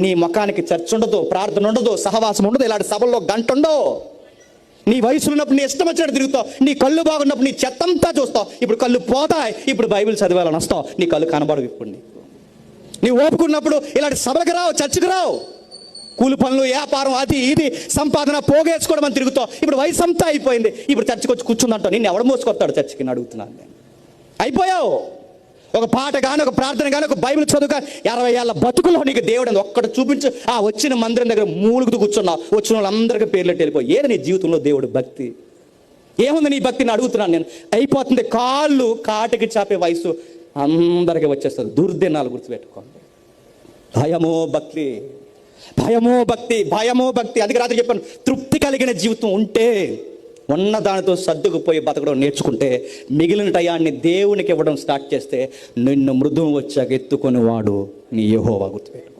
నీ ముఖానికి చర్చ ఉండదు, ప్రార్థన ఉండదు, సహవాసం ఉండదు, ఇలాంటి సభల్లో గంట ఉండవు. నీ వయసు ఉన్నప్పుడు నీ ఇష్టం వచ్చినట్టు తిరుగుతావు. నీ కళ్ళు బాగున్నప్పుడు నీ చెత్తంతా చూస్తావు. ఇప్పుడు కళ్ళు పోతాయి, ఇప్పుడు బైబిల్ చదివాలని వస్తావు, నీ కళ్ళు కనబడవు. ఇప్పుడు నీ ఓపుకున్నప్పుడు ఇలాంటి సభలకు రావు, చర్చకు రావు. కూలి పనులు, వ్యాపారం, అది ఇది సంపాదన పోగేసుకోవడం అని తిరుగుతావు. ఇప్పుడు వయసు అంతా అయిపోయింది, ఇప్పుడు చర్చకు వచ్చి కూర్చుందంటావు. నిన్ను ఎవడ మోసుకొస్తాడు చర్చకి? అడుగుతున్నాను నేను. అయిపోయావు. ఒక పాట కానీ, ఒక ప్రార్థన కానీ, ఒక బైబిల్ చదువు కానీ, 60 ఏళ్ళ బతుకులో నీకు దేవుడు అని ఒక్కటి చూపించు. ఆ వచ్చిన మందిరం దగ్గర మూలుగుతూ కూర్చున్నావు, వచ్చిన వాళ్ళందరికీ పేర్లెట్టి వెళ్ళిపోయి. ఏది నీ జీవితంలో దేవుడు భక్తి? ఏముంది నీ భక్తిని అడుగుతున్నాను నేను. అయిపోతుంది. కాళ్ళు కాటికి చాపే వయసు అందరికీ వచ్చేస్తుంది. దుర్దినాలు గుర్తుపెట్టుకోండి. భయమో భక్తి, భయమో భక్తి, భయమో భక్తి. అందుకే రాత్రి చెప్పాను, తృప్తి కలిగిన జీవితం ఉంటే, ఉన్న దానితో సర్దుకుపోయి బతకడం నేర్చుకుంటే, మిగిలిన టయాన్ని దేవునికి ఇవ్వడం స్టార్ట్ చేస్తే, నిన్ను మృదువు వచ్చాక ఎత్తుకొని వాడు నీ యెహోవా. గుర్తుపెట్టు.